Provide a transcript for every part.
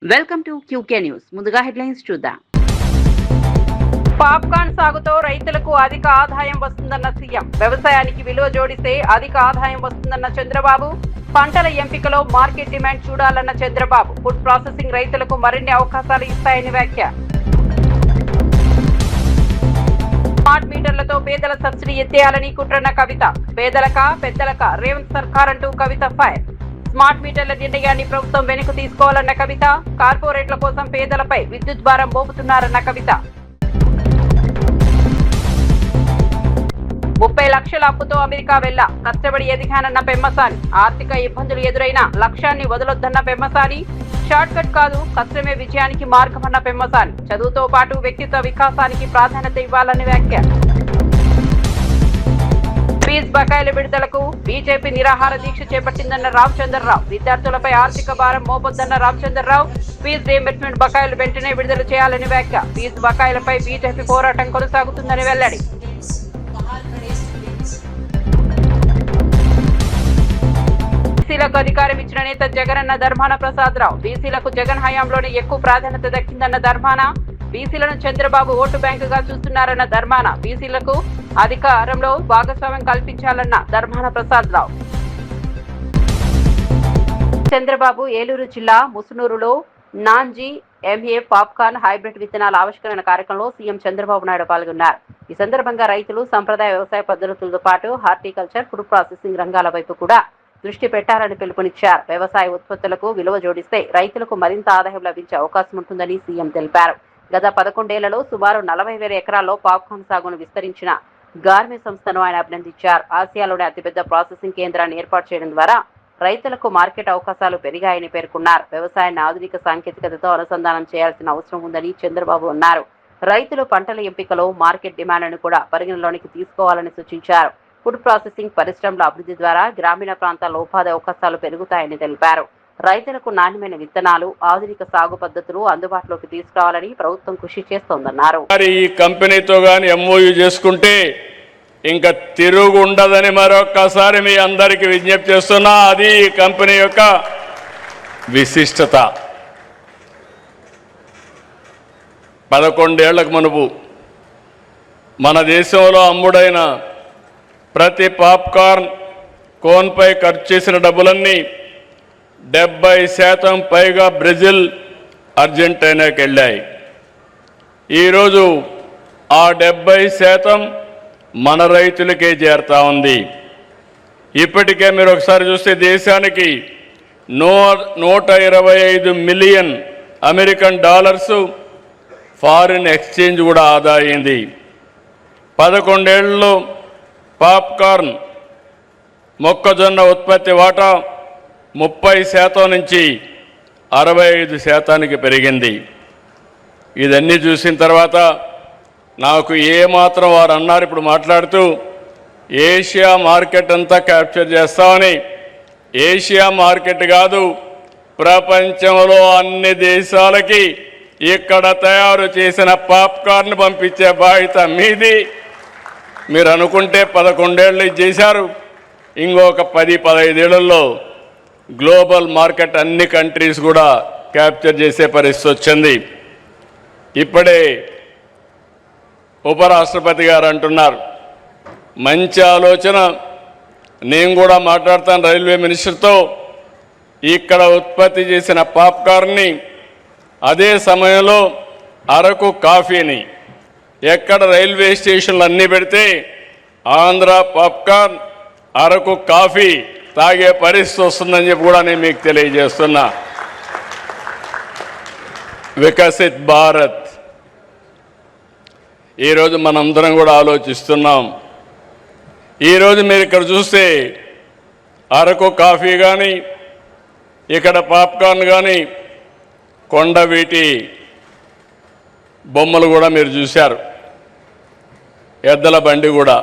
Welcome to QK news. ముందుగా headlines చూద్దాం. Popcorn సాగుతో రైతులకు అధిక ఆదాయం వస్తుందన్న సీఎం. వ్యవసాయానికి విలువ జోడిస్తే అధిక ఆదాయం వస్తుందన్న చంద్రబాబు. పంటల ఎంపికలో మార్కెట్ డిమాండ్ చూడాలన్న చంద్రబాబు. ఫుడ్ ప్రాసెసింగ్ రైతులకు మరిన్ని అవకాశాలు ఇస్తాయని వ్యాఖ్య. స్మార్ట్ మీటర్లతో పేదల సబ్సిడీ ఎత్తేయాలని కుట్రన్న కవిత. పేదలక పెద్దలక రేవంత్ సర్కార్ అంటూ కవిత ఫైర్. స్మార్ట్ మీటర్ల నిర్ణయాన్ని ప్రభుత్వం వెనక్కు తీసుకోవాలన్న కవిత. కార్పొరేట్ల కోసం పేదలపై విద్యుత్ భారం మోపుతున్నారన్న కవిత. 30 లక్షల అప్పుతో అమెరికా వెళ్లా కష్టపడి ఎదిగానన్న పెమ్మసాని. ఆర్థిక ఇబ్బందులు ఎదురైనా లక్ష్యాన్ని వదలొద్దన్న పెమ్మసాని. షార్ట్ కట్ కాదు, కష్టమే విజయానికి మార్గమన్న పెమ్మసాని. చదువుతో పాటు వ్యక్తిత్వ వికాసానికి ప్రాధాన్యత ఇవ్వాలని వ్యాఖ్య. ఫీజు బకాయిల విడుదలకు బీజేపీ నిరాహార దీక్ష చేపట్టిందన్న రామచంద్రరావు. విద్యార్థులపై ఆర్థిక భారం మోపొద్దన్న రామచంద్రరావు. ఫీజు రీయింబర్స్మెంట్ బకాయిలు వెంటనే విడుదల చేయాలని వ్యాఖ్య. ఫీజు బకాయిలపై బీజేపీ పోరాటం కొనసాగుతుందని వెల్లడి. బీసీలకు అధికారం ఇచ్చిన నేత జగనన్న ధర్మాన ప్రసాదరావు. బీసీలకు జగన్ హయాంలోనే ఎక్కువ ప్రాధాన్యత దక్కిందన్న ధర్మాన. బీసీలను చంద్రబాబు ఓటు బ్యాంకుగా చూస్తున్నారన్న ధర్మాన. బీసీలకు అధికారంలో భాగస్వామ్యం కల్పించాలన్న ధర్మాన ప్రసాదరావు. చంద్రబాబు ఏలూరు జిల్లా ముసునూరులో నాన్జీ ఎంఏ పాప్కార్న్ హైబ్రిడ్ విత్తనాల ఆవిష్కరణ కార్యక్రమంలో సీఎం చంద్రబాబు నాయుడు పాల్గొన్నారు. ఈ సందర్భంగా రైతులు సంప్రదాయ వ్యవసాయ పద్ధతులతో పాటు హార్టికల్చర్, ఫుడ్ ప్రాసెసింగ్ రంగాల వైపు కూడా దృష్టి పెట్టాలని పిలుపునిచ్చారు. వ్యవసాయ ఉత్పత్తులకు విలువ జోడిస్తే రైతులకు మరింత ఆదాయం లభించే అవకాశం ఉంటుందని సీఎం తెలిపారు. గత 11 ఏళ్లలో సుమారు 40,000 ఎకరాల్లో పాప్కార్న్ సాగును విస్తరించిన గార్మే సంస్థను ఆయన అభినందించారు. ఆసియాలోనే అతిపెద్ద ప్రాసెసింగ్ కేంద్రాన్ని ఏర్పాటు చేయడం ద్వారా రైతులకు మార్కెట్ అవకాశాలు పెరిగాయని పేర్కొన్నారు. వ్యవసాయాన్ని ఆధునిక సాంకేతికతతో అనుసంధానం చేయాల్సిన అవసరం ఉందని చంద్రబాబు అన్నారు. రైతులు పంటల ఎంపికలో మార్కెట్ డిమాండ్ను కూడా పరిగణలోనికి తీసుకోవాలని సూచించారు. ఫుడ్ ప్రాసెసింగ్ పరిశ్రమల అభివృద్ధి ద్వారా గ్రామీణ ప్రాంతాల్లో ఉపాధి అవకాశాలు పెరుగుతాయని తెలిపారు. రైతులకు నాణ్యమైన విత్తనాలు, ఆధునిక సాగు పద్ధతులు అందుబాటులోకి తీసుకురావాలని ప్రభుత్వం కృషి చేస్తోందన్నారు. ఈ కంపెనీతో గాని ఎంఓయూ చేసుకుంటే ఇంకా తిరుగు ఉండదని మరొక్కసారి మీ అందరికీ విజ్ఞప్తి చేస్తున్నా. అది ఈ కంపెనీ యొక్క విశిష్టత. 11 ఏళ్లకు మునుపు మన దేశంలో అమ్ముడైన ప్రతి పాప్కార్న్ కోన్పై ఖర్చు చేసిన డబ్బులన్నీ 70% పైగా బ్రెజిల్, అర్జెంటీనాకి వెళ్ళాయి. ఈరోజు ఆ 70% మన రైతులకే చేరుతా ఉంది. ఇప్పటికే మీరు ఒకసారి చూస్తే దేశానికి 125 million American dollars foreign exchange కూడా ఆదా అయింది. 11 ఏళ్లలో పాప్కార్న్ మొక్కజొన్న ఉత్పత్తి వాటా 30% నుంచి 65%కి పెరిగింది. ఇదన్నీ చూసిన తర్వాత నాకు ఏమాత్రం వారు అన్నారు ఇప్పుడు మాట్లాడుతూ ఏషియా మార్కెట్ అంతా క్యాప్చర్ చేస్తామని. ఏషియా మార్కెట్ కాదు, ప్రపంచంలో అన్ని దేశాలకి ఇక్కడ తయారు చేసిన పాప్కార్న్ పంపించే బాధ్యత మీది. మీరు అనుకుంటే 11 ఏళ్ళు చేశారు, ఇంకొక 10-15 ఏళ్లలో గ్లోబల్ మార్కెట్ అన్ని కంట్రీస్ కూడా క్యాప్చర్ చేసే పరిస్థితి వచ్చింది. ఇప్పుడే ఉపరాష్ట్రపతి గారు అంటున్నారు, మంచి ఆలోచన, నేను కూడా మాట్లాడతాను రైల్వే మినిస్టర్తో. ఇక్కడ ఉత్పత్తి చేసిన పాప్కార్న్ని అదే సమయంలో అరకు కాఫీని ఎక్కడ రైల్వే స్టేషన్లు అన్నీ పెడితే ఆంధ్ర పాప్కార్న్, అరకు కాఫీ తాగే పరిస్థితి వస్తుందని చెప్పి కూడా నేను మీకు తెలియజేస్తున్నా. వికసిత్ భారత్ ఈరోజు మనందరం కూడా ఆలోచిస్తున్నాం. ఈరోజు మీరు ఇక్కడ చూస్తే అరకు కాఫీ కానీ, ఇక్కడ పాప్కార్న్ కానీ, కొండవీటి బొమ్మలు కూడా మీరు చూశారు, ఎద్దల బండి కూడా,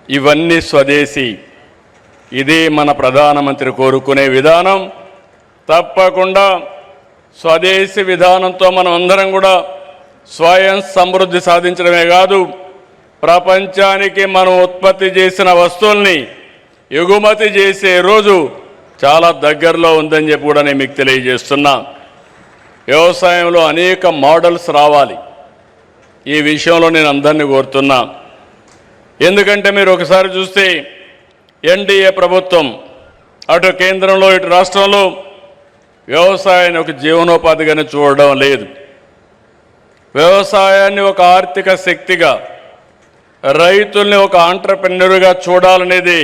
ఇవన్నీ స్వదేశీ. ఇది మన ప్రధానమంత్రి కోరుకునే విధానం. తప్పకుండా స్వదేశీ విధానంతో మనం అందరం కూడా స్వయం సమృద్ధి సాధించడమే కాదు, ప్రపంచానికి మనం ఉత్పత్తి చేసిన వస్తువుల్ని ఎగుమతి చేసే రోజు చాలా దగ్గరలో ఉందని చెప్పి కూడా నేను మీకు తెలియజేస్తున్నా. వ్యవసాయంలో అనేక మోడల్స్ రావాలి. ఈ విషయంలో నేను అందరినీ కోరుతున్నా. ఎందుకంటే మీరు ఒకసారి చూస్తే ఎన్డీఏ ప్రభుత్వం అటు కేంద్రంలో ఇటు రాష్ట్రంలో వ్యవసాయాన్ని ఒక జీవనోపాధిగానే చూడడం లేదు. వ్యవసాయాన్ని ఒక ఆర్థిక శక్తిగా, రైతుల్ని ఒక ఆంటర్‌ప్రెన్యూర్‌గా చూడాలనేది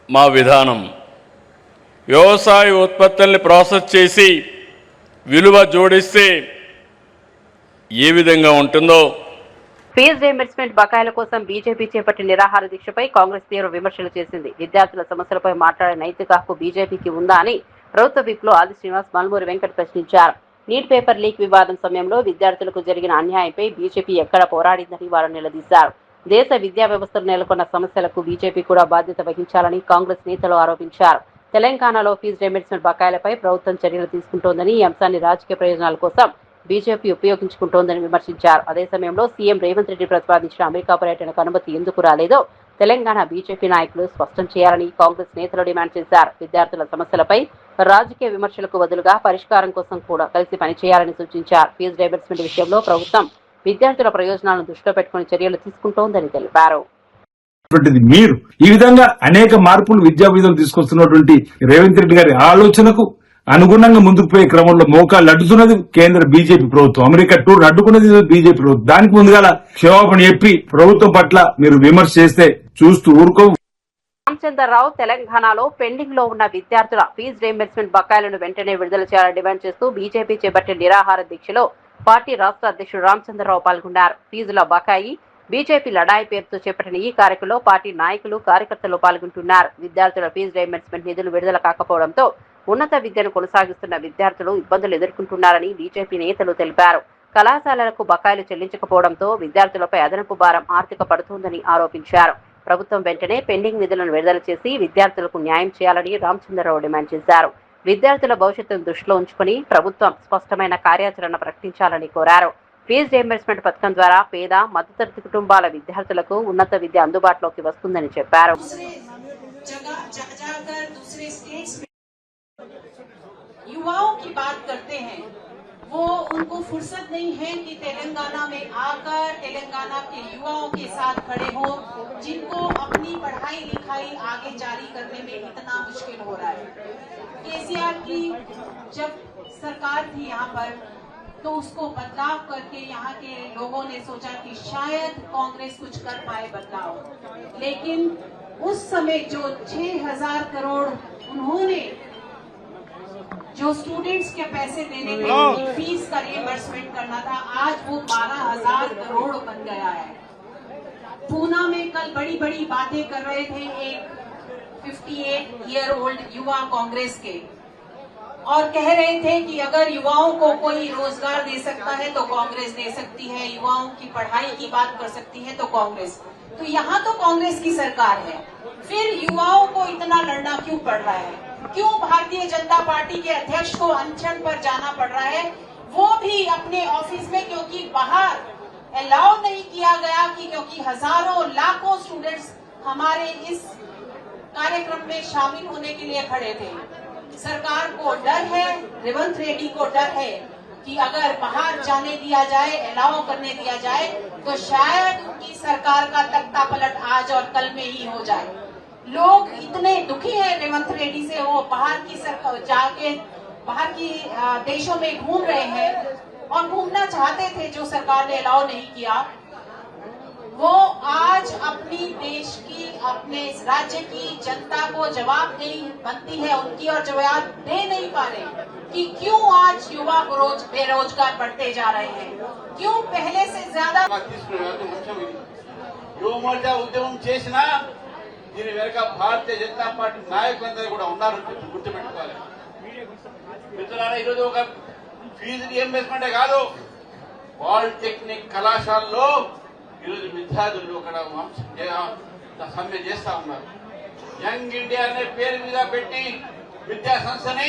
మా విధానం. వ్యవసాయ ఉత్పత్తుల్ని ప్రాసెస్ చేసి విలువ జోడిస్తే ఏ విధంగా ఉంటుందో. ఫీజు రీయింబర్స్మెంట్ బకాయిల కోసం బీజేపీ చేపట్టిన నిరాహార దీక్షపై కాంగ్రెస్ తీవ్ర విమర్శలు చేసింది. విద్యార్థుల సమస్యలపై మాట్లాడే నైతిక హక్కు బీజేపీకి ఉందా అని ప్రభుత్వ విప్లో ఆది శ్రీనివాస్, మల్మూరి వెంకట్ ప్రశ్నించారు. నీట్ పేపర్ లీక్ వివాదం సమయంలో విద్యార్థులకు జరిగిన అన్యాయంపై బీజేపీ ఎక్కడ పోరాడిందని వారు నిలదీశారు. దేశ విద్యా వ్యవస్థలో నెలకొన్న సమస్యలకు బీజేపీ కూడా బాధ్యత వహించాలని కాంగ్రెస్ నేతలు ఆరోపించారు. తెలంగాణలో ఫీజు రీయింబర్స్మెంట్ బకాయిలపై ప్రభుత్వం చర్యలు తీసుకుంటోందని, ఈ అంశాన్ని రాజకీయ ప్రయోజనాల కోసం బీజేపీ ఉపయోగించుకుంటోందని విమర్శించారు. అదే సమయంలో సీఎం రేవంత్ రెడ్డి ప్రతిపాదించిన అమెరికా పర్యటనకు అనుమతి ఎందుకు రాలేదో తెలంగాణ బీజేపీ నాయకులు స్పష్టం చేయాలని కాంగ్రెస్ నేతలు డిమాండ్ చేశారు. విద్యార్థుల సమస్యలపై రాజకీయ విమర్శలకు బదులుగా పరిష్కారం కోసం కూడా కలిసి పనిచేయాలని సూచించారు. ఫీజు రీయింబర్స్మెంట్ విషయంలో ప్రభుత్వం విద్యార్థుల ప్రయోజనాలను దృష్టిలో పెట్టుకుని చర్యలు తీసుకుంటోందని తెలిపారు. మీరు ఈ విధంగా అనేక మార్పులు విద్యా విధులు తీసుకొస్తున్నటువంటి రేవంత్ రెడ్డి గారి ఆలోచనకు అనుగుణంగా ముందుకు పోయే క్రమంలో మోకాళ్ళు అడ్డుతున్నది కేంద్ర బీజేపీ ప్రభుత్వం. అమెరికా టూర్ అడ్డుకున్నది బీజేపీ ప్రభుత్వం. దానికి ముందుగా క్షమాపణ చెప్పి ప్రభుత్వం పట్ల మీరు విమర్శ చేస్తే చూస్తూ ఊరుకో. రామచంద్రరావు తెలంగాణలో పెండింగ్ లో ఉన్న విద్యార్థుల ఫీజు రీయింబర్స్మెంట్ బకాయిలను వెంటనే విడుదల చేయాలని డిమాండ్ చేస్తూ బీజేపీ చేపట్టిన నిరాహార దీక్షలో పార్టీ రాష్ట్ర అధ్యక్షుడు రామచంద్రరావు పాల్గొన్నారు. ఫీజుల బకాయి బీజేపీ లడాయి పేరుతో చేపట్టిన ఈ కార్యక్రమంలో పార్టీ నాయకులు, కార్యకర్తలు పాల్గొంటున్నారు. విద్యార్థుల ఫీజు రీయింబర్స్మెంట్ నిధులు విడుదల కాకపోవడంతో ఉన్నత విద్యను కొనసాగిస్తున్న విద్యార్థులు ఇబ్బందులు ఎదుర్కొంటున్నారని బీజేపీ నేతలు తెలిపారు. కళాశాలలకు బకాయిలు చెల్లించకపోవడంతో విద్యార్థులపై అదనపు భారం ఆర్థిక పడుతోందని ఆరోపించారు. ప్రభుత్వం వెంటనే పెండింగ్ నిధులను విడుదల చేసి విద్యార్థులకు న్యాయం చేయాలని రామచంద్రరావు డిమాండ్ చేశారు. విద్యార్థుల భవిష్యత్తును దృష్టిలో ఉంచుకుని ప్రభుత్వం స్పష్టమైన కార్యాచరణ ప్రకటించాలని కోరారు. ఫీజు రీయింబర్స్మెంట్ పథకం ద్వారా పేద, మధ్యతరగతి కుటుంబాల విద్యార్థులకు ఉన్నత విద్య అందుబాటులోకి వస్తుందని చెప్పారు. युवाओं की बात करते हैं, वो उनको फुर्सत नहीं है कि तेलंगाना में आकर तेलंगाना के युवाओं के साथ खड़े हो, जिनको अपनी पढ़ाई लिखाई आगे जारी करने में इतना मुश्किल हो रहा है। केसीआर की जब सरकार थी यहाँ पर, तो उसको बदलाव करके यहाँ के लोगों ने सोचा कि शायद कांग्रेस कुछ कर पाए बदलाव, लेकिन उस समय जो 6,000 करोड़ उन्होंने जो स्टूडेंट्स के पैसे देने के लिए फीस का रियम्बर्समेंट करना था, आज वो 12,000 करोड़ बन गया है। पूना में कल बड़ी बड़ी बातें कर रहे थे एक 58 ईयर ओल्ड युवा कांग्रेस के, और कह रहे थे कि अगर युवाओं को कोई रोजगार दे सकता है तो कांग्रेस दे सकती है, युवाओं की पढ़ाई की बात कर सकती है तो कांग्रेस। तो यहाँ तो कांग्रेस की सरकार है, फिर युवाओं को इतना लड़ना क्यों पड़ रहा है? क्यों भारतीय जनता पार्टी के अध्यक्ष को अनशन पर जाना पड़ रहा है, वो भी अपने ऑफिस में, क्योंकि बाहर अलाउ नहीं किया गया कि क्योंकि हजारों लाखों स्टूडेंट्स हमारे इस कार्यक्रम में शामिल होने के लिए खड़े थे। सरकार को डर है, रेवंत रेड्डी को डर है कि अगर बाहर जाने दिया जाए, अलाउ करने दिया जाए, तो शायद उनकी सरकार का तख्ता पलट आज और कल में ही हो जाए। लोग इतने दुखी हैं रेवंत रेड्डी से, वो बाहर की सरकार जाके बाहर की देशों में घूम रहे हैं और घूमना चाहते थे, जो सरकार ने अलाउ नहीं किया। वो आज अपनी देश की, अपने राज्य की जनता को जवाब नहीं बनती है उनकी, और जवाब दे नहीं पा रहे कि क्यों आज युवा बेरोजगार बढ़ते जा रहे हैं, क्यों पहले से ज्यादा దీని వెనుక భారతీయ జనతా పార్టీ నాయకులందరూ కూడా ఉన్నారు గుర్తుపెట్టుకోవాలి. మిత్రులారా, ఈరోజు ఒక ఫీజు రీయింబర్స్మెంటే కాదు, పాలిటెక్నిక్ కళాశాలలో ఈరోజు విద్యార్థులు అక్కడ సమ్మె చేస్తా ఉన్నారు. యంగ్ ఇండియా అనే పేరు మీద పెట్టి విద్యా సంస్థని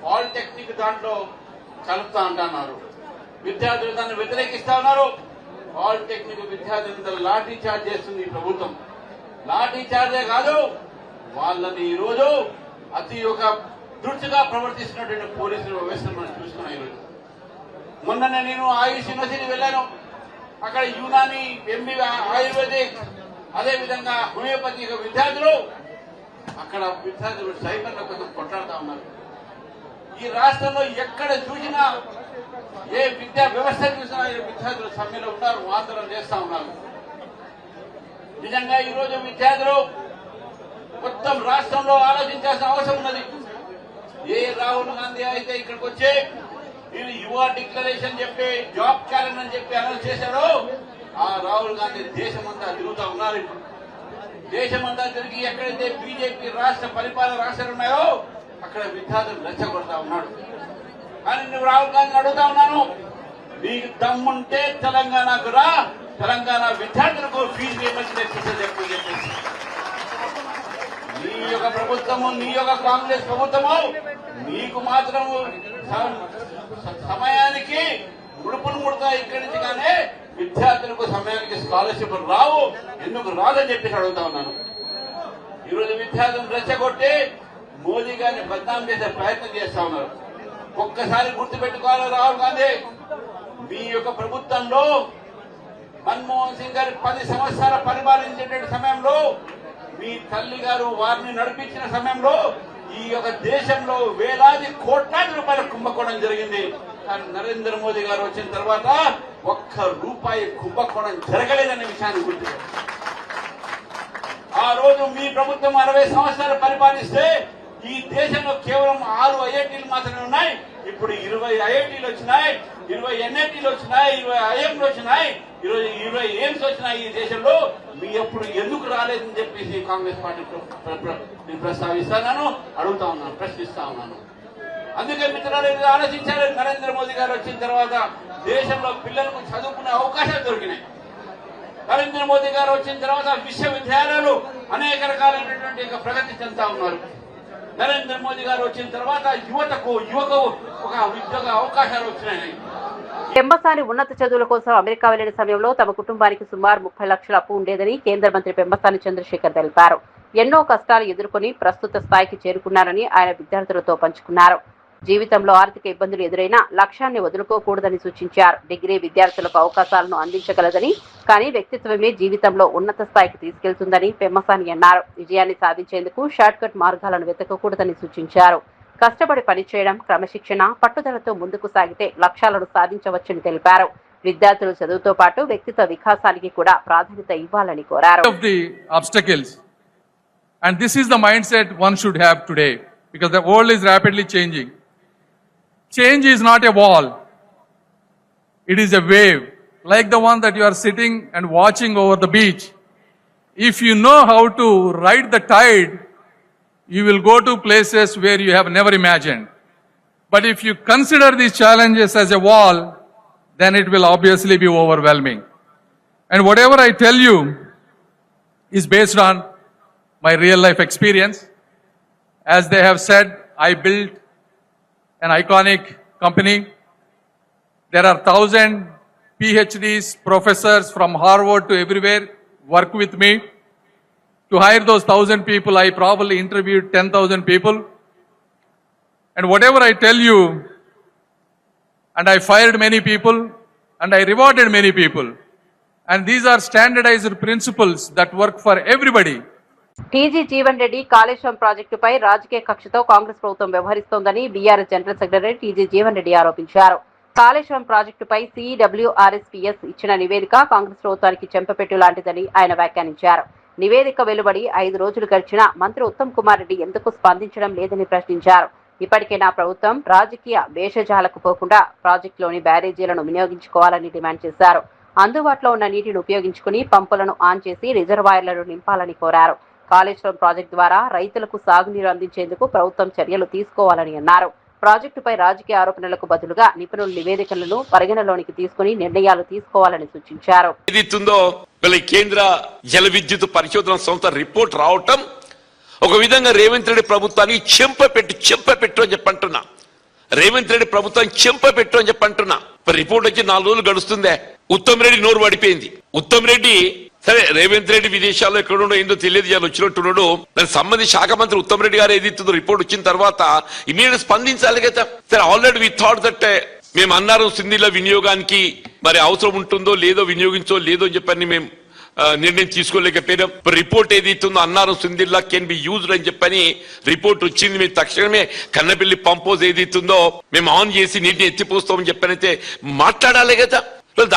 పాలిటెక్నిక్ దాంట్లో కలుపుతా అంటున్నారు. విద్యార్థులు దాన్ని వ్యతిరేకిస్తా ఉన్నారు. పాలిటెక్నిక్ విద్యార్థులందరూ లాఠీ చార్జ్ చేస్తుంది ఈ ప్రభుత్వం. లాఠీ చార్జే కాదు, వాళ్ళని ఈరోజు అతి ఒక దుర్చిగా ప్రవర్తిస్తున్నటువంటి పోలీసుల వ్యవస్థను మనం చూస్తున్నాం. ఈరోజు మొన్ననే నేను ఆయుష్ యూనివర్సిటీ వెళ్ళాను. అక్కడ యునాని, ఎంబీ, ఆయుర్వేదిక్, అదే విధంగా హోమియోపతి విద్యార్థులు సైబర్ల కోసం కొట్లాడుతూ ఉన్నారు. ఈ రాష్ట్రంలో ఎక్కడ చూసినా, ఏ విద్యా వ్యవస్థ చూసినా విద్యార్థులు సమ్మెలో ఉన్నారు, ఆందోళన చేస్తా ఉన్నారు. నిజంగా ఈరోజు విద్యార్థులు మొత్తం రాష్ట్రంలో ఆలోచించాల్సిన అవసరం ఉన్నది. ఏ రాహుల్ గాంధీ అయితే ఇక్కడికి వచ్చి నేను యువ డిక్లరేషన్ చెప్పి జాబ్ క్యాలెండర్ అని చెప్పి అనౌన్స్ చేశాడో, ఆ రాహుల్ గాంధీ దేశమంతా తిరుగుతూ ఉన్నారు. దేశమంతా తిరిగి ఎక్కడైతే బీజేపీ రాష్ట్ర పరిపాలన రాష్ట్రాలు ఉన్నాయో అక్కడ విద్యార్థులు రెచ్చగొడతా ఉన్నాడు. కానీ నువ్వు రాహుల్ గాంధీని అడుగుతా ఉన్నాను, నీకు దమ్ముంటే తెలంగాణకు రా, తెలంగాణ విద్యార్థులకు ఫీజు రీయింబర్స్మెంట్ చెప్పు చెప్పేసి. నీ యొక్క ప్రభుత్వము, నీ యొక్క కాంగ్రెస్ ప్రభుత్వము నీకు మాత్రం సమయానికి ముడుపులు ముడతా ఇక్కడి నుంచి, కానీ విద్యార్థులకు సమయానికి స్కాలర్షిప్ రావు. ఎందుకు రాదని చెప్పి అడుగుతా ఉన్నాను. ఈరోజు విద్యార్థులను రెచ్చగొట్టి మోదీ గారిని బద్నాం చేసే ప్రయత్నం చేస్తా ఉన్నారు. ఒక్కసారి గుర్తుపెట్టుకోవాలి, రాహుల్ గాంధీ, మీ యొక్క ప్రభుత్వంలో మన్మోహన్ సింగ్ గారి 10 సంవత్సరాల పరిపాలించేటువంటి సమయంలో, మీ తల్లి గారు వారిని నడిపించిన సమయంలో ఈ యొక్క దేశంలో వేలాది కోట్లాది రూపాయల కుంభకోణం జరిగింది. కానీ నరేంద్ర మోదీ గారు వచ్చిన తర్వాత ఒక్క రూపాయి కుంభకోణం జరగలేదనే విషయాన్ని గుర్తు. ఆ రోజు మీ ప్రభుత్వం 60 సంవత్సరాలు పరిపాలిస్తే ఈ దేశంలో కేవలం 6 ఐఐటీలు మాత్రమే ఉన్నాయి. ఇప్పుడు 20 ఐఐటీలు వచ్చినాయి, 20 ఎన్ఐటీలు వచ్చినాయి, 20 ఐఎంలు వచ్చినాయి, 20 ఎయిమ్స్ వచ్చినాయి. ఈ దేశంలో మీ ఎప్పుడు ఎందుకు రాలేదని చెప్పేసి కాంగ్రెస్ పార్టీ నేను ప్రస్తావిస్తాను, అడుగుతా ఉన్నాను, ప్రశ్నిస్తా ఉన్నాను. అందుకే మిత్రులు ఆలోచించారు. నరేంద్ర మోదీ గారు వచ్చిన తర్వాత దేశంలో పిల్లలకు చదువుకునే అవకాశాలు దొరికినాయి. నరేంద్ర మోదీ గారు వచ్చిన తర్వాత విశ్వవిద్యాలయాలు అనేక రకాలైనటువంటి ప్రగతి చెందుతా ఉన్నారు. నరేంద్ర మోదీ గారు వచ్చిన తర్వాత యువతకు ఒక ఉద్యోగ అవకాశాలు వచ్చినాయి. పెంబసాని ఉన్నత చదువుల కోసం అమెరికా వెళ్లిన సమయంలో తమ కుటుంబానికి సుమారు 30 లక్షల అప్పు ఉండేదని కేంద్ర మంత్రి పెంబసాని చంద్రశేఖర్ తెలిపారు. ఎన్నో కష్టాలు ఎదుర్కొని ప్రస్తుత స్థాయికి చేరుకున్నారని ఆయన విద్యార్థులతో పంచుకున్నారు. జీవితంలో ఆర్థిక ఇబ్బందులు ఎదురైనా లక్ష్యాన్ని వదులుకోకూడదని సూచించారు. డిగ్రీ విద్యార్థులకు అవకాశాలను అందించగలదని, కానీ వ్యక్తిత్వమే జీవితంలో ఉన్నత స్థాయికి తీసుకెళ్తుందని పెమ్మసాని అన్నారు. విజయాన్ని సాధించేందుకు షార్ట్ కట్ మార్గాలను వెతకకూడదని సూచించారు. కష్టపడి పనిచేయడం, క్రమశిక్షణ, పట్టుదలతో ముందుకు సాగితే లక్ష్యాలను సాధించవచ్చని తెలిపారు. విద్యార్థులు చదువుతో పాటు వ్యక్తిత్వ వికాసానికి కూడా ప్రాధాన్యత ఇవ్వాలని కోరారు. And this is the mindset one should have today, because the world is rapidly changing. Change is not a wall. It is a wave, like the one that you are sitting and watching over the beach. If you know how to ride the tide, you will go to places where you have never imagined. But if you consider these challenges as a wall, then it will obviously be overwhelming. And whatever I tell you is based on my real life experience. As they have said, I built an iconic company. There are 1,000 PhDs, professors from Harvard to everywhere work with me. To hire those 1,000 people, I probably interviewed 10,000 people. And whatever I tell you, and I fired many people, and I rewarded many people. And these are standardized principles that work for everybody. TG Jeevan Reddy Kaleshwaram ప్రాజెక్టుపై రాజకీయ కక్షతో కాంగ్రెస్ ప్రభుత్వం వ్యవహరిస్తోందని BRS general secretary TG Jeevan Reddy ఆరోపించారు. కాళేశ్వరం ప్రాజెక్టుపై సిడబ్ల్యూఆర్ఎస్పీఎస్ ఇచ్చిన నివేదిక కాంగ్రెస్ ప్రభుత్వానికి చెంపపెట్టు లాంటిదని ఆయన వ్యాఖ్యానించారు. నివేదిక వెలువడి 5 రోజులు గడిచినా మంత్రి ఉత్తమ్ కుమార్ రెడ్డి ఎందుకు స్పందించడం లేదని ప్రశ్నించారు. ఇప్పటికైనా ప్రభుత్వం రాజకీయ భేషజాలకు పోకుండా ప్రాజెక్టులోని బ్యారేజీలను వినియోగించుకోవాలని డిమాండ్ చేశారు. అందుబాటులో ఉన్న నీటిని ఉపయోగించుకుని పంపులను ఆన్ చేసి రిజర్వాయర్లను నింపాలని కోరారు. కాళేశ్వరం ప్రాజెక్టు ద్వారా రైతులకు సాగునీరు అందించేందుకు ప్రభుత్వం చర్యలు తీసుకోవాలని అన్నారు. ప్రాజెక్టుపై రాజకీయ ఆరోపణలకు బదులుగా నిపుణుల నివేదికలను పరిగణలోనికి తీసుకుని నిర్ణయాలు తీసుకోవాలని సూచించారు. కేంద్ర జల విద్యుత్ పరిశోధన సంస్థ రిపోర్ట్ రావటం ఒక విధంగా రేవంత్ రెడ్డి ప్రభుత్వానికి చెంపపెట్టు అని చెప్పంటున్నా. రేవంత్ రెడ్డి ప్రభుత్వానికి చెంపపెట్టు అని చెప్పంటున్నా. రిపోర్ట్ వచ్చి 4 రోజులు గడుస్తుందే. ఉత్తమ్ రెడ్డి నోరు పడిపోయింది. ఉత్తమ్ రెడ్డి సరే, రేవంత్ రెడ్డి విదేశాల్లో ఎక్కడుండో ఏందో తెలియదు, ఇవాళ వచ్చినట్టున్నాడు. దానికి సంబంధించి శాఖ మంత్రి ఉత్తమ్ రెడ్డి గారు ఏదైతుందో రిపోర్ట్ వచ్చిన తర్వాత ఇమీడియట్ స్పందించాలి కదా. సరే, ఆల్రెడీ వి థాట్ దట్ మేము అన్నారు సింధిల వినియోగానికి మరి అవసరం ఉంటుందో లేదో వినియోగించో లేదో అని చెప్పని మేము నిర్ణయం తీసుకోలేకపోయినాం. రిపోర్ట్ ఏదైతుందో అన్నారు సింధిల్లా కెన్ బి యూజ్డ్ అని చెప్పని రిపోర్ట్ వచ్చింది. మేము తక్షణమే కన్నపల్లి పంపోజ్ ఏదైతుందో మేము ఆన్ చేసి నీటిని ఎత్తిపోస్తామని చెప్పనైతే మాట్లాడాలి కదా.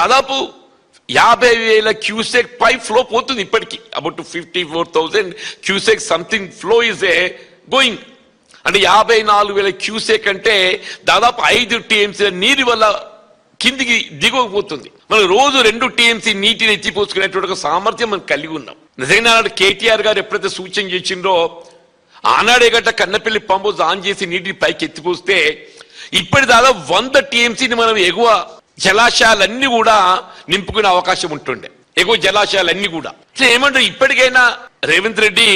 దాదాపు 50,000 క్యూసెక్ పై ఫ్లో పోతుంది ఇప్పటికీ. About 54,000 cusec something flow is a going. అంటే 54,000 క్యూసెక్ అంటే దాదాపు 5 టీఎంసీ నీరు వల్ల కిందికి దిగకపోతుంది. మనం రోజు 2 టీఎంసీ నీటిని ఎత్తిపోసుకునేటువంటి ఒక సామర్థ్యం మనం కలిగి ఉన్నాం. నిజంగా కేటీఆర్ గారు ఎప్పుడైతే సూచన చేసిండ్రో ఆనాడే గట్ట కన్నపల్లి పంపోజ్ ఆన్ చేసి నీటిని పైకి ఎత్తిపోస్తే ఇప్పటి దాదాపు 100 టీఎంసీని మనం ఎగువ జలాశయాలన్నీ కూడా నింపుకునే అవకాశం ఉంటుండే. ఎగువ జలాశయాలన్నీ కూడా ఏమంటారు? ఇప్పటికైనా రేవంత్ రెడ్డి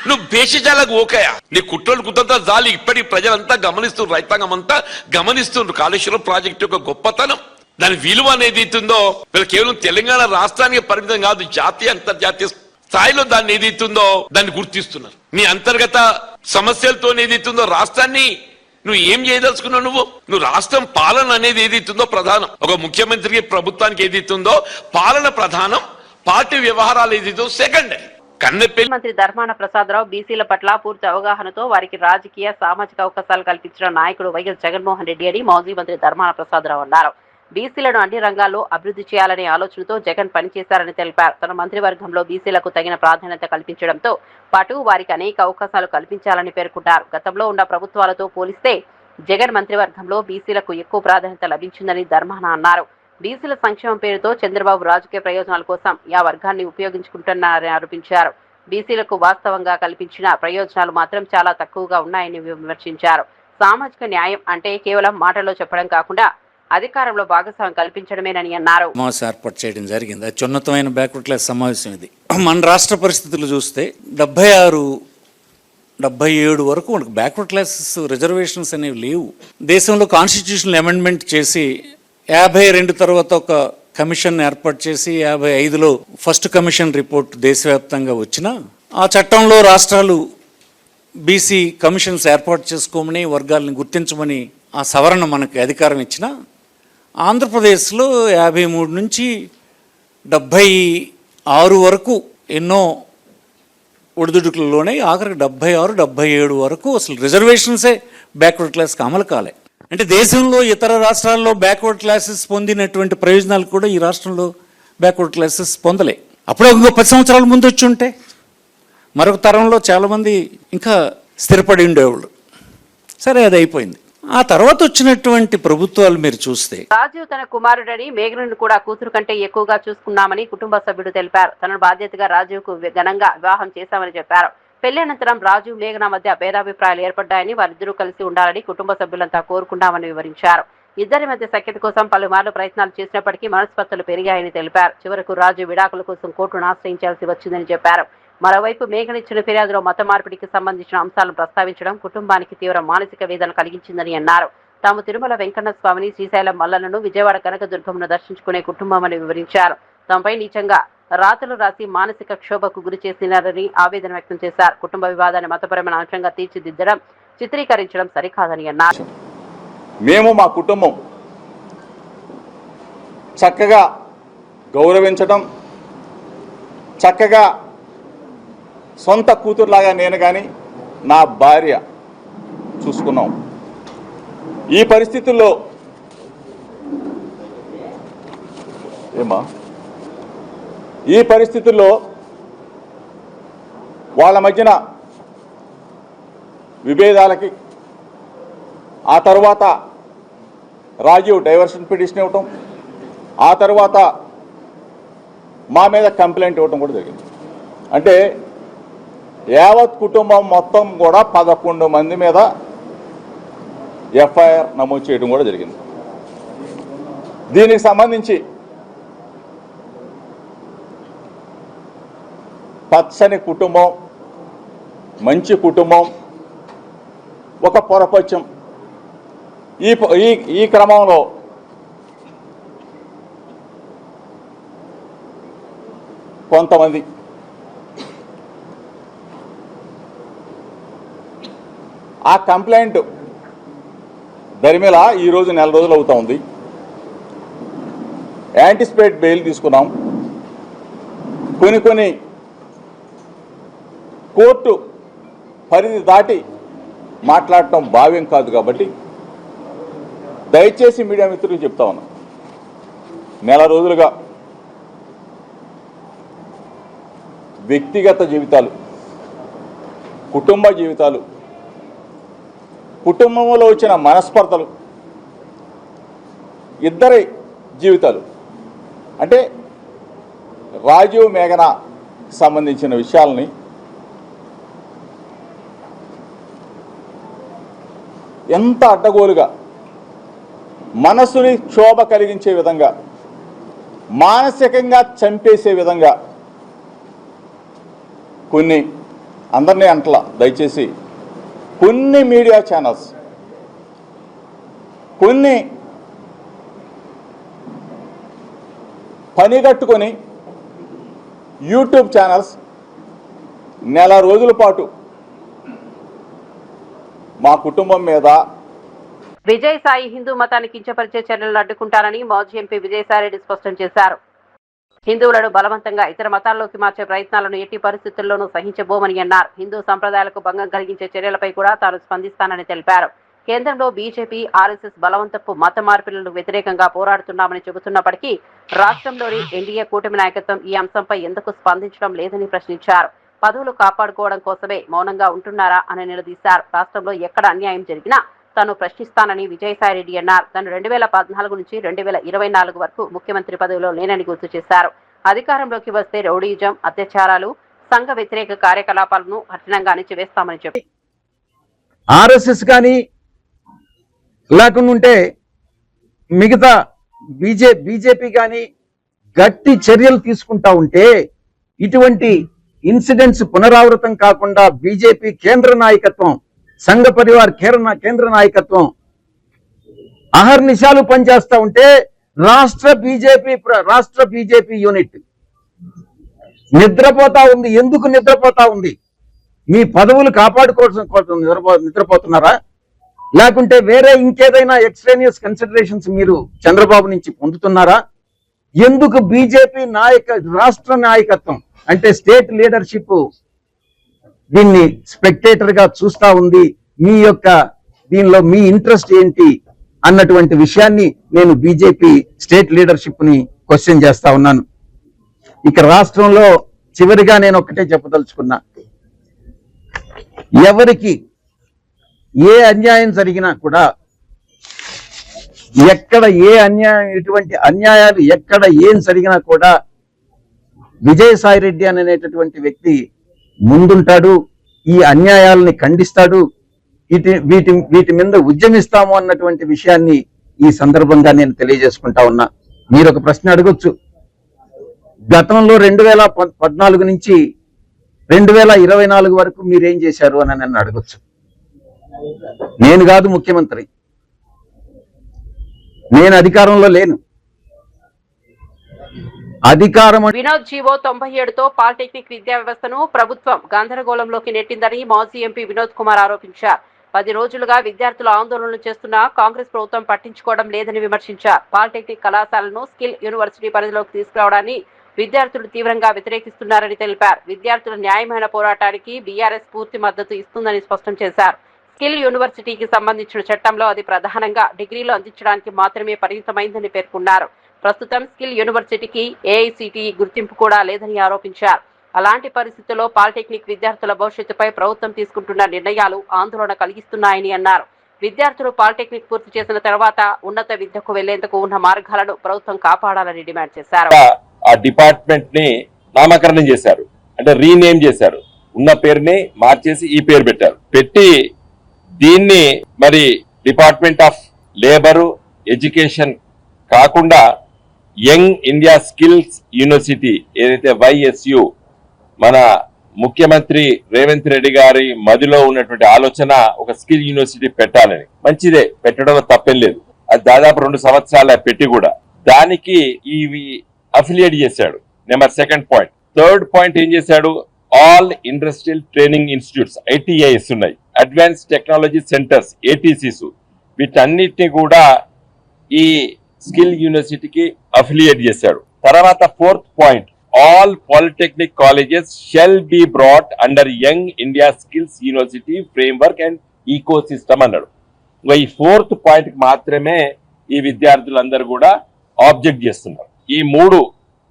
నువ్వు భేషజాలకు ఓకయా, నీ కుట్రలు కుతంతా జాలి. ఇప్పటికి ప్రజలంతా గమనిస్తున్నారు, రైతాంగం అంతా గమనిస్తున్నారు కాళేశ్వరం ప్రాజెక్టు యొక్క గొప్పతనం, దాని విలువ అనేది ఇస్తుందో. వీళ్ళు కేవలం తెలంగాణ రాష్ట్రానికి పరిమితం కాదు, జాతీయ అంతర్జాతీయ స్థాయిలో దాన్ని ఏదైతుందో దాన్ని గుర్తిస్తున్నారు. నీ అంతర్గత సమస్యలతో ఏదైతుందో రాష్ట్రాన్ని నువ్వు ఏం చేయదలుచుకున్నావు? నువ్వు రాష్ట్రం పాలన అనేది ఏదైతుందో ప్రధానం. ఒక ముఖ్యమంత్రికి ప్రభుత్వానికి ఏదైతుందో పాలన ప్రధానం, పార్టీ వ్యవహారాలు ఏదైతుందో సెకండరీ. మంత్రి ధర్మాన ప్రసాదరావు బీసీల పట్ల పూర్తి అవగాహనతో వారికి రాజకీయ సామాజిక అవకాశాలు కల్పించిన నాయకుడు వైఎస్ జగన్మోహన్ రెడ్డి అని మాజీ మంత్రి ధర్మాన ప్రసాదరావు అన్నారు. బీసీలను అన్ని రంగాల్లో అభివృద్ధి చేయాలనే ఆలోచనతో జగన్ పనిచేశారని తెలిపారు. తన మంత్రివర్గంలో బీసీలకు తగిన ప్రాధాన్యత కల్పించడంతో పాటు వారికి అనేక అవకాశాలు కల్పించాలని పేర్కొన్నారు. గతంలో ఉన్న ప్రభుత్వాలతో పోలిస్తే జగన్ మంత్రివర్గంలో బీసీలకు ఎక్కువ ప్రాధాన్యత లభించిందని ధర్మాన అన్నారు. బీసీల సంక్షేమం పేరుతో చంద్రబాబు రాజకీయ ప్రయోజనాల కోసం ఆ వర్గాన్ని ఉపయోగించుకుంటున్నారని ఆరోపించారు. బీసీలకు వాస్తవంగా కల్పించిన ప్రయోజనాలు మాత్రం చాలా తక్కువగా ఉన్నాయని విమర్శించారు. సామాజిక న్యాయం అంటే కేవలం మాటల్లో చెప్పడం కాకుండా అధికారంలో భాగస్వామ్యం కల్పించడమేనని అన్నారు. సమావేశం ఏర్పాటు చేయడం జరిగింది. అత్యున్నతమైన బ్యాక్వర్డ్ క్లాస్ సమావేశం ఇది. మన రాష్ట్ర పరిస్థితులు చూస్తే 76, 77 వరకు మనకు బ్యాక్వర్డ్ క్లాసెస్ రిజర్వేషన్స్ అనేవి లేవు. దేశంలో కాన్స్టిట్యూషనల్ అమెండ్మెంట్ చేసి 52 తర్వాత ఒక కమిషన్ ఏర్పాటు చేసి 55లో ఫస్ట్ కమిషన్ రిపోర్ట్ దేశవ్యాప్తంగా వచ్చినా ఆ చట్టంలో రాష్ట్రాలు బీసీ కమిషన్స్ ఏర్పాటు చేసుకోమని వర్గాలను గుర్తించమని ఆ సవరణ మనకి అధికారం ఇచ్చిన ఆంధ్రప్రదేశ్లో 53 నుంచి 76 వరకు ఎన్నో ఒడిదుడుకులలోనే ఆఖరికి 76, 77 వరకు అసలు రిజర్వేషన్సే బ్యాక్వర్డ్ క్లాస్కి అమలు కాలే. అంటే దేశంలో ఇతర రాష్ట్రాల్లో బ్యాక్వర్డ్ క్లాసెస్ పొందినటువంటి ప్రయోజనాలు కూడా ఈ రాష్ట్రంలో బ్యాక్వర్డ్ క్లాసెస్ పొందలే. అప్పుడే ఇంకో 10 సంవత్సరాల ముందు వచ్చి ఉంటే మరొక తరంలో చాలామంది ఇంకా స్థిరపడి ఉండేవాళ్ళు. సరే, అది అయిపోయింది. ఆ తర్వాత వచ్చినటువంటి ప్రభుత్వాలు మీరు చూస్తే రాజీవ్ తన కుమారుడని మేఘనను కూడా కూతురు కంటే ఎక్కువగా చూసుకున్నామని కుటుంబ సభ్యుడు తెలిపారు. తన బాధ్యతగా రాజీవ్ కు ఘనంగా వివాహం చేశామని చెప్పారు. పెళ్లి అనంతరం రాజీవ్ మేఘన మధ్య భేదాభిప్రాయాలు ఏర్పడ్డాయని వారిద్దరూ కలిసి ఉండాలని కుటుంబ సభ్యులంతా కోరుకున్నామని వివరించారు. ఇద్దరి మధ్య సఖ్యత కోసం పలుమార్లు ప్రయత్నాలు చేసినప్పటికీ మనస్పర్ధలు పెరిగాయని తెలిపారు. చివరకు రాజు విడాకుల కోసం కోర్టును ఆశ్రయించాల్సి వచ్చిందని చెప్పారు. మరోవైపు మేఘన ఇచ్చిన ఫిర్యాదులో మత మార్పిడికి సంబంధించిన అంశాలను ప్రస్తావించడం కుటుంబానికి తీవ్ర మానసిక వేదన కలిగించిందని అన్నారు. తాము తిరుమల వెంకన్న స్వామిని, శ్రీశైలం మల్లలను, విజయవాడ కనకదుర్గమును దర్శించుకునే కుటుంబమని వివరించారు. తమపై నీచంగా రాతలు రాసి మానసిక క్షోభకు గురి చేసినారని ఆవేదన వ్యక్తం చేశారు. కుటుంబ వివాదాన్ని మతపరమైన అంశంగా తీర్చిదిద్దడం, చిత్రీకరించడం సరికాదని అన్నారు. మేము మా కుటుంబం చక్కగా గౌరవించడం, చక్కగా సొంత కూతురులాగా నేను కానీ నా భార్య చూసుకున్నాం. ఈ పరిస్థితుల్లో వాళ్ళ మధ్యన విభేదాలకి ఆ తర్వాత రాజీవ్ డైవర్షన్ పిటిషన్ ఇవ్వటం, ఆ తర్వాత మా మీద కంప్లైంట్ ఇవ్వటం కూడా జరిగింది. అంటే యావత్ కుటుంబం మొత్తం కూడా 11 మంది మీద ఎఫ్ఐఆర్ నమోదు చేయడం కూడా జరిగింది. దీనికి సంబంధించి పచ్చని కుటుంబం, మంచి కుటుంబం, ఒక పొరపచ్చం. ఈ క్రమంలో కొంతమంది ఆ కంప్లైంట్ దరిమిలా ఈరోజు 4 రోజులు అవుతా ఉంది. యాంటిసిపేట్ బెయిల్ తీసుకున్నాం. కొన్ని కోర్టు పరిధి దాటి మాట్లాడటం భావ్యం కాదు. కాబట్టి దయచేసి మీడియా మిత్రులకు చెప్తా ఉన్నాం, నెల రోజులుగా వ్యక్తిగత జీవితాలు, కుటుంబ జీవితాలు, కుటుంబంలో వచ్చిన మనస్పర్ధలు, ఇద్దరి జీవితాలు అంటే రాజీవ్ మేఘనా సంబంధించిన విషయాలని ఎంత అడ్డగోలుగా మనసుని క్షోభ కలిగించే విధంగా, మానసికంగా చంపేసే విధంగా కొన్ని, అందరినీ అంటలా దయచేసి, కొన్ని మీడియా ఛానల్స్, కొన్ని పనిగట్టుకొని యూట్యూబ్ ఛానల్స్ నెల రోజుల పాటు మా కుటుంబం మీద విజయసాయి హిందూ మతాన్ని కించపరిచే చర్యలను అడ్డుకుంటారని మాజీ ఎంపీ విజయసాయిరెడ్డి స్పష్టం చేశారు. హిందువులను బలవంతంగా ఇతర మతాల్లోకి మార్చే ప్రయత్నాలను ఎట్టి పరిస్థితుల్లోనూ సహించబోమని అన్నారు. హిందూ సంప్రదాయాలకు భంగం కలిగించే చర్యలపై కూడా తాను స్పందిస్తానని తెలిపారు. కేంద్రంలో బీజేపీ, ఆర్ఎస్ఎస్ బలవంతపు మత మార్పిడులకు వ్యతిరేకంగా పోరాడుతున్నామని చెబుతున్నప్పటికీ రాష్ట్రంలోని ఎన్డీఏ కూటమి నాయకత్వం ఈ అంశంపై ఎందుకు స్పందించడం లేదని ప్రశ్నించారు. పదవులు కాపాడుకోవడం కోసమే మౌనంగా ఉంటున్నారా అని నిలదీశారు. రాష్ట్రంలో ఎక్కడ అన్యాయం జరిగినా తాను ప్రశ్నిస్తానని విజయసాయిరెడ్డి అన్నారు. తాను 2014 నుంచి 2024 వరకు ముఖ్యమంత్రి పదవిలో లేనని గుర్తు చేశారు. అధికారంలోకి వస్తే రౌడీజం, అత్యాచారాలు, సంఘ వ్యతిరేక కార్యకలాపాలను కఠినంగా అణిచివేస్తామని చెప్పారు. ఆర్ఎస్ఎస్ కానీ లేకుండా ఉంటే మిగతా బీజేపీ కానీ గట్టి చర్యలు తీసుకుంటా ఉంటే ఇటువంటి ఇన్సిడెంట్స్ పునరావృతం కాకుండా బీజేపీ కేంద్ర నాయకత్వం, సంఘ పరివార్ కేంద్ర నాయకత్వం అహర్నిశాలు పనిచేస్తా ఉంటే రాష్ట్ర బీజేపీ యూనిట్ నిద్రపోతా ఉంది. ఎందుకు నిద్రపోతా ఉంది? మీ పదవులు కాపాడుకోవాల్సిన కోసం నిద్రపోతున్నారా? లేకుంటే వేరే ఇంకేదైనా ఎక్స్ట్రేనియస్ కన్సిడరేషన్స్ మీరు చంద్రబాబు నుంచి పొందుతున్నారా? ఎందుకు బీజేపీ రాష్ట్ర నాయకత్వం అంటే స్టేట్ లీడర్షిప్ దీన్ని స్పెక్టేటర్ గా చూస్తా ఉంది? దీనిలో మీ ఇంట్రెస్ట్ ఏంటి అన్నటువంటి విషయాన్ని నేను బీజేపీ స్టేట్ లీడర్షిప్ ని క్వశ్చన్ చేస్తా ఉన్నాను. ఇక రాష్ట్రంలో చివరిగా నేను ఒక్కటే చెప్పదలుచుకున్నా, ఎవరికి ఏ అన్యాయం జరిగినా కూడా, ఎక్కడ ఏ అన్యాయం, ఎటువంటి అన్యాయాలు ఎక్కడ ఏం జరిగినా కూడా విజయసాయిరెడ్డి అనేటటువంటి వ్యక్తి ముందుంటాడు, ఈ అన్యాయాలని ఖండిస్తాడు, వీటి మీద ఉద్యమిస్తాము అన్నటువంటి విషయాన్ని ఈ సందర్భంగా నేను తెలియజేసుకుంటా ఉన్నా. మీరు ఒక ప్రశ్న అడగొచ్చు, గతంలో 2014 నుంచి 2024 వరకు మీరేం చేశారు అని నన్ను అడగొచ్చు. నేను కాదు ముఖ్యమంత్రి, నేను అధికారంలో లేను. వినోద్ జీవో 97తో పాలిటెక్నిక్ విద్యా వ్యవస్థను ప్రభుత్వం గందరగోళంలోకి నెట్టిందని మాజీ ఎంపీ వినోద్ కుమార్ ఆరోపించారు. 10 రోజులుగా విద్యార్థులు ఆందోళనలు చేస్తున్నా కాంగ్రెస్ ప్రభుత్వం పట్టించుకోవడం లేదని విమర్శించారు. పాలిటెక్నిక్ కళాశాలను స్కిల్ యూనివర్సిటీ పరిధిలోకి తీసుకురావడాన్ని విద్యార్థులు తీవ్రంగా వ్యతిరేకిస్తున్నారని తెలిపారు. విద్యార్థుల న్యాయమైన పోరాటానికి బీఆర్ఎస్ పూర్తి మద్దతు ఇస్తుందని స్పష్టం చేశారు. స్కిల్ యూనివర్సిటీకి సంబంధించిన చట్టంలో అది ప్రధానంగా డిగ్రీలు అందించడానికి మాత్రమే పరిమితమైందని పేర్కొన్నారు. ప్రస్తుతం స్కిల్ యూనివర్సిటీకి ఏఐసిటిఈ గుర్తింపు కూడా లేదని ఆరోపించారు. అలాంటి పరిస్థితుల్లో పాలిటెక్నిక్ విద్యార్థుల భవిష్యత్తుపై ప్రభుత్వం తీసుకుంటున్న నిర్ణయాలు ఆందోళన కలిగిస్తున్నాయని అన్నారు. విద్యార్థులు పాలిటెక్నిక్ పూర్తి చేసిన తర్వాత ఉన్నత విద్యకు వెళ్లేందుకు ఉన్న మార్గాలను ప్రభుత్వం కాపాడాలని డిమాండ్ చేశారు. ఆ డిపార్ట్మెంట్ ని నామకరణం చేశారు, అంటే రీనేమ్ చేశారు. ఉన్న పేరుని మార్చేసి ఈ పేరు పెట్టారు. పెట్టి దీన్ని మరి డిపార్ట్మెంట్ ఆఫ్ లేబరు ఎడ్యుకేషన్ కాకుండా యంగ్ ఇండియా స్కిల్స్ యూనివర్సిటీ ఏదైతే YSU మన ముఖ్యమంత్రి రేవంత్ రెడ్డి గారి మదిలో ఉన్నటువంటి ఆలోచన ఒక స్కిల్ యూనివర్సిటీ పెట్టాలని. మంచిదే, పెట్టడంలో తప్పేం లేదు. అది దాదాపు 2 సంవత్సరాల పెట్టి కూడా దానికి ఇవి అఫిలియేట్ చేశాడు. Number 2nd point. 3rd point ఏం చేశాడు? All industrial training institutes ITIs ఉన్నాయి, అడ్వాన్స్ టెక్నాలజీ సెంటర్స్ ATCs, వీటన్నిటిని కూడా ఈ స్కిల్ యూనివర్సిటీకి అఫిలియేట్ చేశాడు. తర్వాత 4th point, all polytechnic colleges shall be brought under Young India skills University framework and ecosystem అన్నాడు. ఈ 4th పాయింట్ మాత్రమే ఈ విద్యార్థులందరూ కూడా ఆబ్జెక్ట్ చేస్తున్నారు. ఈ 3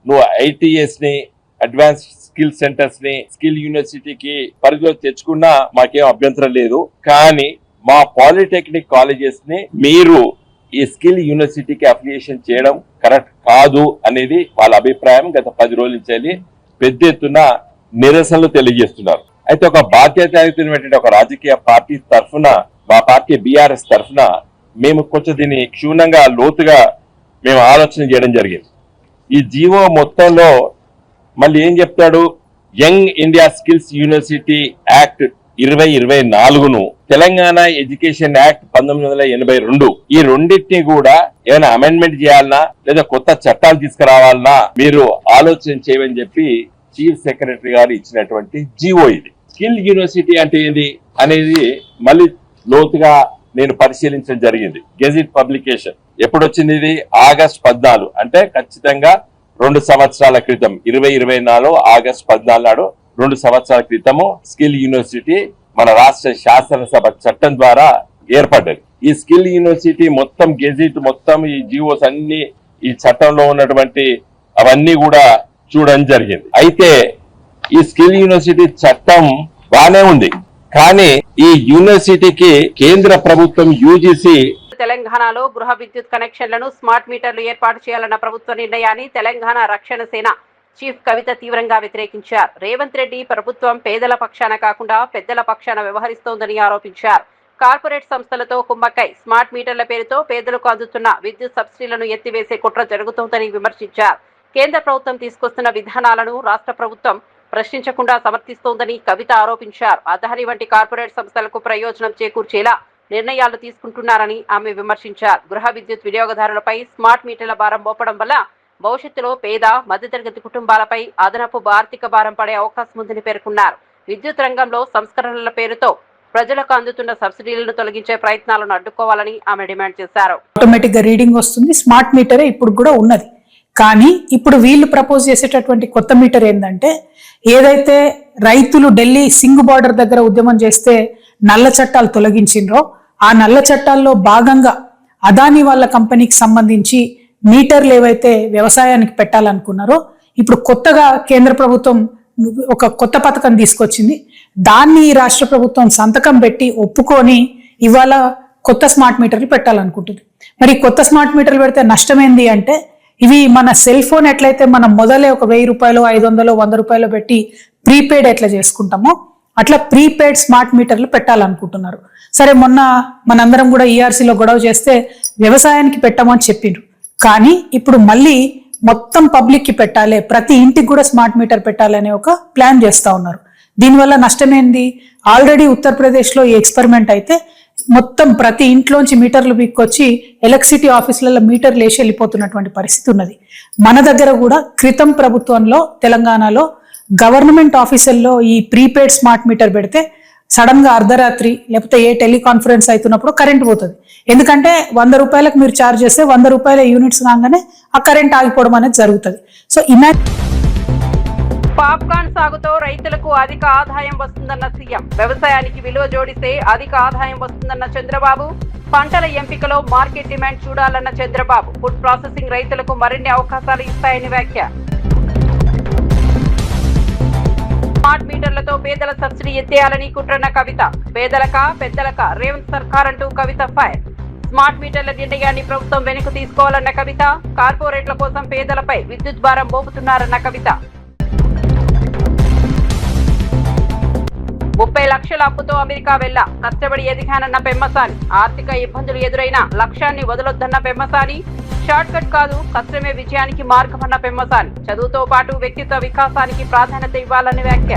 నువ్వు ఐటీఎస్ ని, అడ్వాన్స్ స్కిల్ సెంటర్స్ ని స్కిల్ యూనివర్సిటీకి పరిధిలో తెచ్చుకున్నా మాకేం అభ్యంతరం లేదు. కానీ మా పాలిటెక్నిక్ కాలేజెస్ ని మీరు ఈ స్కిల్ యూనివర్సిటీకి అఫిలియేషన్ చేయడం కరెక్ట్ కాదు అనేది వాళ్ళ అభిప్రాయం. గత 10 రోజుల నుంచి పెద్ద ఎత్తున నిరసనలు తెలియజేస్తున్నారు. అయితే ఒక బాధ్యతాయుతమైనటువంటి ఒక రాజకీయ పార్టీ తరఫున, మా పార్టీ బీఆర్ఎస్ తరఫున మేము కొంచెం దీన్ని క్షుణ్ణంగా లోతుగా మేము ఆలోచన చేయడం జరిగింది. ఈ జీవో మొత్తంలో మళ్ళీ ఏం చెప్తాడు, young India skills university act 2024ను, తెలంగాణ ఎడ్యుకేషన్ యాక్ట్ 1982, ఈ రెండింటినీ కూడా ఏమైనా అమెండ్మెంట్ చేయాలన్నా లేదా కొత్త చట్టాలు తీసుకురావాలన్నా మీరు ఆలోచన చేయమని చెప్పి చీఫ్ సెక్రటరీ గారు ఇచ్చినటువంటి జీవో ఇది. స్కిల్ యూనివర్సిటీ అంటే ఏంది అనేది మళ్ళీ లోతుగా నేను పరిశీలించడం జరిగింది. గెజిట్ పబ్లికేషన్ ఎప్పుడు వచ్చింది? ఇది ఆగస్ట్ 14, అంటే ఖచ్చితంగా 2 సంవత్సరాల క్రితం, 2024 ఆగస్ట్ 14 నాడు 2 సంవత్సరాల క్రితము స్కిల్ యూనివర్సిటీ మన రాష్ట్ర శాసనసభ చట్టం ద్వారా ఏర్పడ్డది. ఈ స్కిల్ యూనివర్సిటీ మొత్తం గెజిట్ మొత్తం ఈ జీవోస్ అన్ని ఈ చట్టంలో ఉన్నటువంటి అవన్నీ కూడా చూడడం జరిగింది. అయితే ఈ స్కిల్ యూనివర్సిటీ చట్టం బానే ఉంది, కానీ ఈ యూనివర్సిటీకి కేంద్ర ప్రభుత్వం యూజీసీ తెలంగాణలో గృహ విద్యుత్ కనెక్షన్లను స్మార్ట్ మీటర్లు ఏర్పాటు చేయాలన్న ప్రభుత్వ నిర్ణయాన్ని తెలంగాణ రక్షణ సేన చీఫ్ కవిత తీవ్రంగా వ్యతిరేకించారు. రేవంత్ రెడ్డి ప్రభుత్వం పేదల పక్షాన కాకుండా పెద్దల పక్షాన వ్యవహరిస్తోందని ఆరోపించారు. కార్పొరేట్ సంస్థలతో కుమ్మక్కై స్మార్ట్ మీటర్ల పేరుతో పేదలకు అందుతున్న విద్యుత్ సబ్సిడీలను ఎత్తివేసే కుట్ర జరుగుతోందని విమర్శించారు. కేంద్ర ప్రభుత్వం తీసుకొస్తున్న విధానాలను రాష్ట్ర ప్రభుత్వం ప్రశ్నించకుండా సమర్థిస్తోందని కవిత ఆరోపించారు. అదాని వంటి కార్పొరేట్ సంస్థలకు ప్రయోజనం చేకూర్చేలా నిర్ణయాలు తీసుకుంటున్నారని ఆమె విమర్శించారు. గృహ విద్యుత్ వినియోగదారులపై స్మార్ట్ మీటర్ల భారం మోపడం వల్ల భవిష్యత్తులో పేద మధ్యతరగతి కుటుంబాలపై అదనపు ఆర్థిక భారం పడే అవకాశం ఉందని పేర్కొన్నారు. విద్యుత్ రంగంలో సంస్కరణల పేరుతో ప్రజలకు అందుతున్న సబ్సిడీలను తొలగించే ప్రయత్నాలను అడ్డుకోవాలని ఆమె డిమాండ్ చేశారు. ఆటోమేటిక్ గా రీడింగ్ వస్తుంది, స్మార్ట్ మీటరే ఇప్పుడు కూడా ఉన్నది. కానీ ఇప్పుడు వీళ్ళు ప్రపోజ్ చేసేటటువంటి కొత్త మీటర్ ఏంటంటే, ఏదైతే రైతులు ఢిల్లీ సింగ్ బార్డర్ దగ్గర ఉద్యమం చేస్తే నల్ల చట్టాలు తొలగించిండ్రో, ఆ నల్ల చట్టాల్లో భాగంగా అదాని వాళ్ళ కంపెనీకి సంబంధించి మీటర్లు ఏవైతే వ్యవసాయానికి పెట్టాలనుకున్నారో, ఇప్పుడు కొత్తగా కేంద్ర ప్రభుత్వం ఒక కొత్త పథకం తీసుకొచ్చింది. దాన్ని రాష్ట్ర ప్రభుత్వం సంతకం పెట్టి ఒప్పుకొని ఇవాళ కొత్త స్మార్ట్ మీటర్లు పెట్టాలనుకుంటుంది. మరి కొత్త స్మార్ట్ మీటర్లు పెడితే నష్టమేంది అంటే, ఇవి మన సెల్ ఫోన్ ఎట్లయితే మనం మొదలే ఒక 1000 రూపాయలు, 500, 100 రూపాయలు పెట్టి ప్రీపెయిడ్ ఎట్లా చేసుకుంటామో అట్లా ప్రీపెయిడ్ స్మార్ట్ మీటర్లు పెట్టాలనుకుంటున్నారు. సరే, మొన్న మనందరం కూడా ఈఆర్సీలో గొడవ చేస్తే వ్యవసాయానికి పెట్టమని చెప్పిండ్రు. కానీ ఇప్పుడు మళ్ళీ మొత్తం పబ్లిక్ కి పెట్టాలి, ప్రతి ఇంటికి కూడా స్మార్ట్ మీటర్ పెట్టాలి అనే ఒక ప్లాన్ చేస్తా ఉన్నారు. దీనివల్ల నష్టమేంది? ఆల్రెడీ ఉత్తరప్రదేశ్లో ఈ ఎక్స్పెరిమెంట్ అయితే మొత్తం ప్రతి ఇంట్లోంచి మీటర్లు బిక్కొచ్చి ఎలక్ట్రిసిటీ ఆఫీసులలో మీటర్లు వేసి వెళ్ళిపోతున్నటువంటి పరిస్థితి ఉన్నది. మన దగ్గర కూడా క్రితం ప్రభుత్వంలో తెలంగాణలో గవర్నమెంట్ ఆఫీసుల్లో ఈ ప్రీపెయిడ్ స్మార్ట్ మీటర్ పెడితే సడన్ గా అర్ధరాత్రి లేకపోతే ఏ టెలికాన్ఫరెన్స్ అవుతున్నప్పుడు కరెంట్ పోతుంది. ఎందుకంటే 100 రూపాయలకు మీరు ఛార్జ్ చేస్తే 100 రూపాయల యూనిట్స్ రాగానే ఆ కరెంట్ ఆగిపోవడం అనేది జరుగుతుంది. సో పాప్కార్న్ సాగుతో రైతులకు అధిక ఆదాయం వస్తుందన్న సీఎం. వ్యవసాయానికి విలువ జోడిస్తే అధిక ఆదాయం వస్తుందన్న చంద్రబాబు. పంటల ఎంపికలో మార్కెట్ డిమాండ్ చూడాలన్న చంద్రబాబు. ఫుడ్ ప్రాసెసింగ్ రైతులకు మరిన్ని అవకాశాలు ఇస్తాయని వ్యాఖ్య. స్మార్ట్ మీటర్లతో పేదల సబ్సిడీ ఎత్తేయాలని కుట్రన్న కవిత. పేదలక పెద్దలక రేవంత్ సర్కార్ అంటూ కవిత ఫైర్. స్మార్ట్ మీటర్ల నిర్ణయాన్ని ప్రభుత్వం వెనక్కు తీసుకోవాలన్న కవిత. కార్పొరేట్ల కోసం పేదలపై విద్యుత్ భారం మోపుతున్నారన్న కవిత. 30 లక్షల అప్పుతో అమెరికా వెళ్లా కష్టపడి ఎదిగానన్న పెమ్మసాని. ఆర్థిక ఇబ్బందులు ఎదురైనా లక్ష్యాన్ని వదలొద్దన్న పెమ్మసాని. షార్ట్ కట్ కాదు, కష్టమే విజయానికి మార్గమన్న పెమ్మసాని. చదువుతో పాటు వ్యక్తిత్వ వికాసానికి ప్రాధాన్యత ఇవ్వాలని వ్యాఖ్య.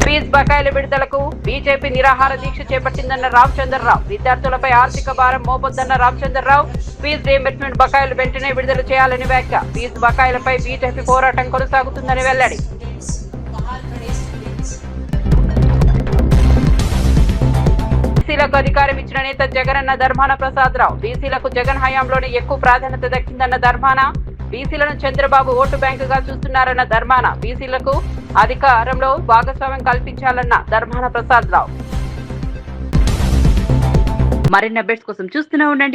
ఫీజు బకాయిల విడుదలకు బీజేపీ నిరాహార దీక్ష చేపట్టిందన్న రామచంద్రరావు. విద్యార్థులపై ఆర్థిక భారం మోపొద్దన్న రామచంద్రరావు. ఫీజు రీయింబర్స్మెంట్ బకాయిలు వెంటనే విడుదల చేయాలని వ్యాఖ్య. ఫీజు బకాయిలపై బీజేపీ పోరాటం కొనసాగుతుందని వెల్లడి. బీసీలకు అధికారం ఇచ్చిన నేత జగన్ అన్న ధర్మాన ప్రసాద్ రావు. బీసీలకు జగన్ హయాంలోనే ఎక్కువ ప్రాధాన్యత దక్కిందన్న ధర్మాన. బీసీలను చంద్రబాబు ఓటు బ్యాంకుగా చూస్తున్నారన్న ధర్మాన. బీసీలకు అధికారంలో భాగస్వామ్యం కల్పించాలన్న ధర్మాన ప్రసాద్ రావు. మరిన్ని అప్డేట్స్ కోసం చూస్తూనే ఉండండి